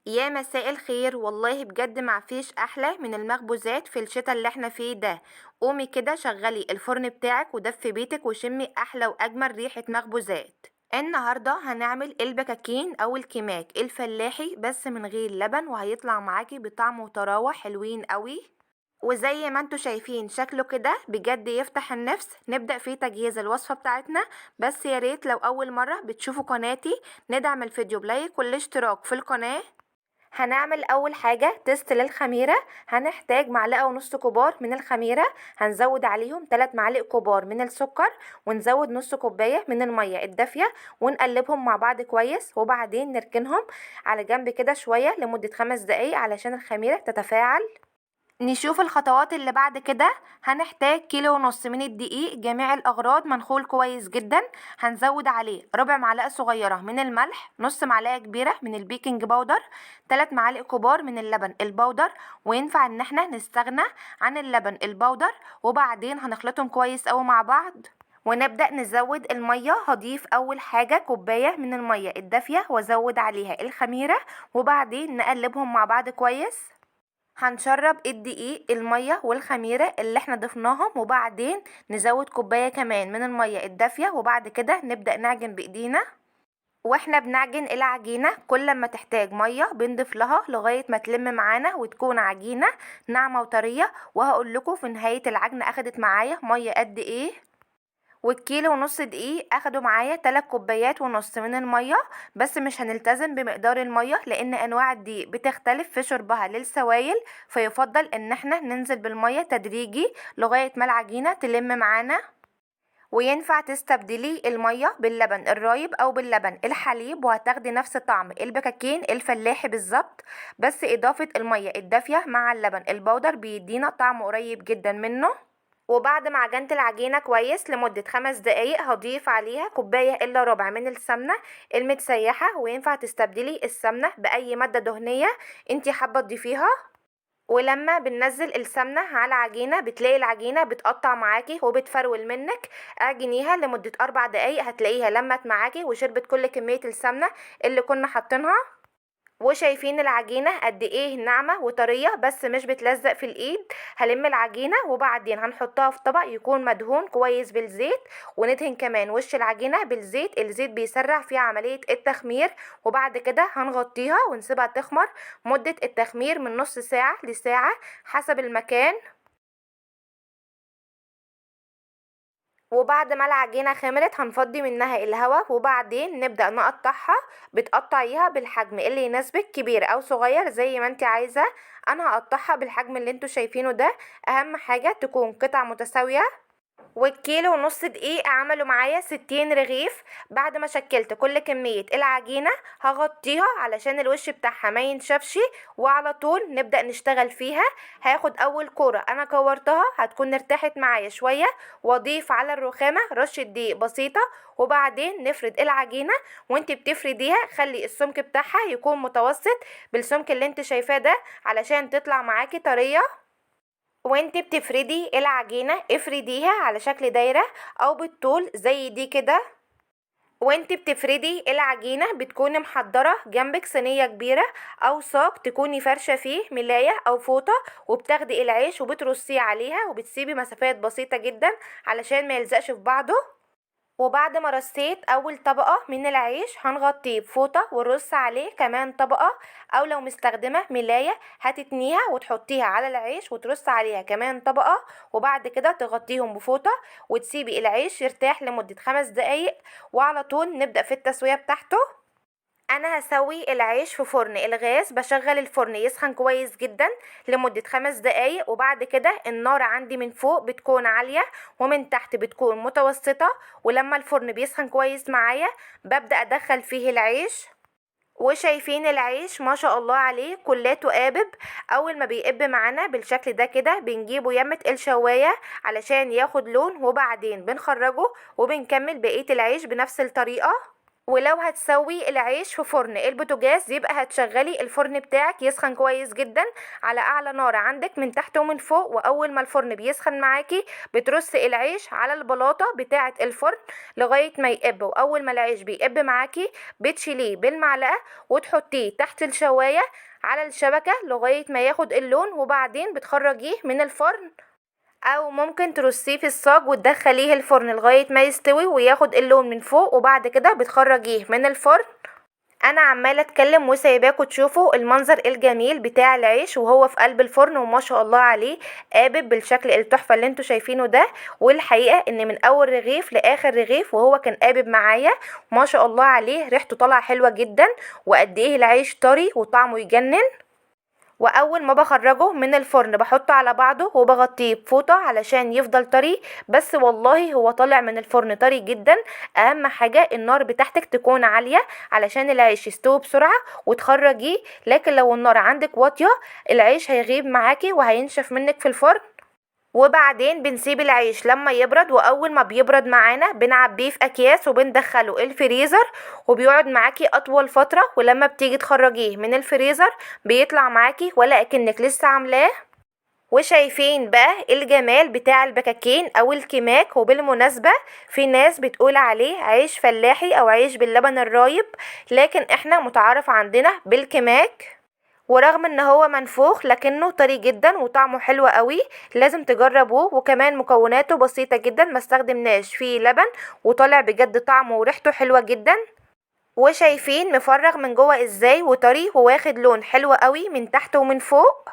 يا مساء الخير، والله بجد معفيش احلى من المخبوزات في الشتا اللي احنا فيه ده. قومي كده شغلي الفرن بتاعك ودفي بيتك وشمي احلى واجمل ريحة مخبوزات. النهارده هنعمل البكاكين او الكماك الفلاحي بس من غير لبن، وهيطلع معاكي بطعم وطراوة حلوين قوي. وزي ما انتوا شايفين شكله كده بجد يفتح النفس. نبدأ في تجهيز الوصفة بتاعتنا، بس يا ريت لو اول مرة بتشوفوا قناتي ندعم الفيديو بلايك والاشتراك في القناة. هنعمل اول حاجة تيست للخميرة. هنحتاج معلقة ونص كبار من الخميرة، هنزود عليهم 3 معالق كبار من السكر، ونزود نص كوباية من المية الدافية، ونقلبهم مع بعض كويس، وبعدين نركنهم على جنب كده شوية لمدة 5 دقايق علشان الخميرة تتفاعل. نشوف الخطوات اللي بعد كده. هنحتاج كيلو ونص من الدقيق جميع الأغراض منخول كويس جدا. هنزود عليه ربع معلقة صغيرة من الملح، نص معلقة كبيرة من البيكنج باودر، 3 معالق كبار من اللبن البودر. وينفع ان احنا نستغنى عن اللبن البودر. وبعدين هنخلطهم كويس اوي مع بعض، ونبدأ نزود المية. هضيف أول حاجة كوباية من المية الدافية وازود عليها الخميرة، وبعدين نقلبهم مع بعض كويس. هنشرب الدقيق المية والخميرة اللي احنا ضفناهم، وبعدين نزود كوباية كمان من المية الدافية، وبعد كده نبدأ نعجن بإيدينا. واحنا بنعجن العجينة كل ما تحتاج مية بنضيف لها لغاية ما تلم معانا وتكون عجينة ناعمة وطرية. وهقول لكم في نهاية العجن اخدت معايا مية قد ايه. والكيلو ونص دقيق اخدوا معايا 3 كوبايات ونص من المية. بس مش هنلتزم بمقدار المية لان انواع الدقيق بتختلف في شربها للسوائل، فيفضل ان احنا ننزل بالمية تدريجي لغاية ما العجينة تلم معانا. وينفع تستبدلي المية باللبن الرايب او باللبن الحليب، وهتاخدي نفس طعم البكاكين الفلاحي بالظبط. بس اضافة المية الدافية مع اللبن البودر بيدينا طعم قريب جدا منه. وبعد ما عجنت العجينة كويس لمدة 5 دقايق هضيف عليها كوباية الا ربع من السمنة المتسيحة. وينفع تستبدلي السمنة بأي مادة دهنية انتي حابة تضيفيها. ولما بننزل السمنة على العجينة بتلاقي العجينة بتقطع معاكي وبتفرول منك. اعجنيها لمدة 4 دقايق هتلاقيها لمت معاكي وشربت كل كمية السمنة اللي كنا حاطينها. وشايفين العجينة قد ايه ناعمة وطرية بس مش بتلزق في الايد. هلم العجينة وبعدين هنحطها في طبق يكون مدهون كويس بالزيت، وندهن كمان وش العجينة بالزيت. الزيت بيسرع في عملية التخمير. وبعد كده هنغطيها ونسيبها تخمر. مدة التخمير من نص ساعة لساعة حسب المكان. وبعد ما العجينة خمرت هنفضي منها الهواء، وبعدين نبدأ نقطعها. بتقطعيها بالحجم اللي يناسبك، كبير او صغير زي ما انت عايزة. انا هقطعها بالحجم اللي انتوا شايفينه ده. اهم حاجة تكون قطع متساوية. والكيلو ونص دقيق عملوا معايا 60 رغيف. بعد ما شكلت كل كمية العجينة هغطيها علشان الوش بتاعها ما ينشفش، وعلى طول نبدأ نشتغل فيها. هاخد اول كورة انا كورتها هتكون ارتاحت معايا شوية، واضيف على الرخامة رشة دقيق بسيطة، وبعدين نفرد العجينة. وانت بتفرديها خلي السمك بتاعها يكون متوسط بالسمك اللي انت شايفاه ده علشان تطلع معاكي طرية. وانت بتفردي العجينة افرديها على شكل دايرة او بالطول زي دي كده. وانت بتفردي العجينة بتكوني محضرة جنبك صينية كبيرة او صاج تكوني فرشة فيه ملاية او فوطة، وبتاخدي العيش وبترصيه عليها وبتسيبي مسافات بسيطة جدا علشان ما يلزقش في بعضه. وبعد ما رصيت اول طبقة من العيش هنغطيه بفوطة ونرص عليه كمان طبقة. او لو مستخدمة ملاية هتتنيها وتحطيها على العيش وترص عليها كمان طبقة، وبعد كده تغطيهم بفوطة وتسيبي العيش يرتاح لمدة 5 دقايق. وعلى طول نبدأ في التسوية بتاعته. انا هسوي العيش في فرن الغاز، بشغل الفرن يسخن كويس جدا لمدة 5 دقايق. وبعد كده النار عندي من فوق بتكون عالية ومن تحت بتكون متوسطة. ولما الفرن بيسخن كويس معايا ببدأ ادخل فيه العيش. وشايفين العيش ما شاء الله عليه كلاته قابب. اول ما بيقب معانا بالشكل ده كده بنجيبه يمة الشواية علشان ياخد لون، وبعدين بنخرجه وبنكمل بقية العيش بنفس الطريقة. ولو هتسوي العيش في فرن البوتاجاز يبقى هتشغلي الفرن بتاعك يسخن كويس جدا على اعلى نار عندك من تحت ومن فوق، واول ما الفرن بيسخن معاكي بترصي العيش على البلاطه بتاعه الفرن لغايه ما يقب، واول ما العيش بيقب معاكي بتشيليه بالمعلقه وتحطيه تحت الشوايه على الشبكه لغايه ما ياخد اللون، وبعدين بتخرجيه من الفرن، او ممكن ترصيه في الصاج وتدخليه الفرن لغاية ما يستوي وياخد اللون من فوق، وبعد كده بتخرجيه من الفرن. انا عمالة اتكلم وسايباكوا تشوفوا المنظر الجميل بتاع العيش وهو في قلب الفرن، وما شاء الله عليه قابب بالشكل التحفة اللي انتوا شايفينه ده. والحقيقة ان من اول رغيف لاخر رغيف وهو كان قابب معايا، ما شاء الله عليه ريحته طالعة حلوة جدا، وقد ايه العيش طري وطعمه يجنن. واول ما بخرجه من الفرن بحطه على بعضه وبغطيه بفوطه علشان يفضل طري، بس والله هو طالع من الفرن طري جدا. اهم حاجه النار بتاعتك تكون عاليه علشان العيش يستوي بسرعه وتخرجيه، لكن لو النار عندك واطيه العيش هيغيب معاكي وهينشف منك في الفرن. وبعدين بنسيب العيش لما يبرد، واول ما بيبرد معانا بنعبيه في اكياس وبندخله الفريزر، وبيقعد معاكي اطول فترة، ولما بتيجي تخرجيه من الفريزر بيطلع معاكي ولا اكنك لسه عاملاه. وشايفين بقى الجمال بتاع البكاكين او الكماك، وبالمناسبة في ناس بتقول عليه عيش فلاحي او عيش باللبن الرايب، لكن احنا متعارف عندنا بالكماك. ورغم ان هو منفوخ لكنه طري جدا وطعمه حلو قوي، لازم تجربوه. وكمان مكوناته بسيطة جدا، ما استخدمناش فيه لبن، وطالع بجد طعمه وريحته حلوة جدا. وشايفين مفرغ من جوه ازاي وطري وواخد لون حلو قوي من تحت ومن فوق.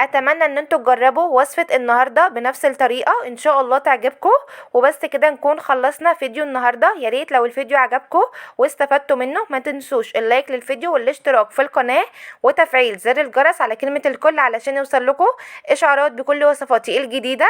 اتمنى ان انتوا تجربوا وصفة النهاردة بنفس الطريقة، ان شاء الله تعجبكم. وبس كده نكون خلصنا فيديو النهاردة. يا ريت لو الفيديو عجبكم واستفدتوا منه ما تنسوش اللايك للفيديو والاشتراك في القناة وتفعيل زر الجرس على كلمة الكل علشان يوصل لكم اشعارات بكل وصفاتي الجديدة.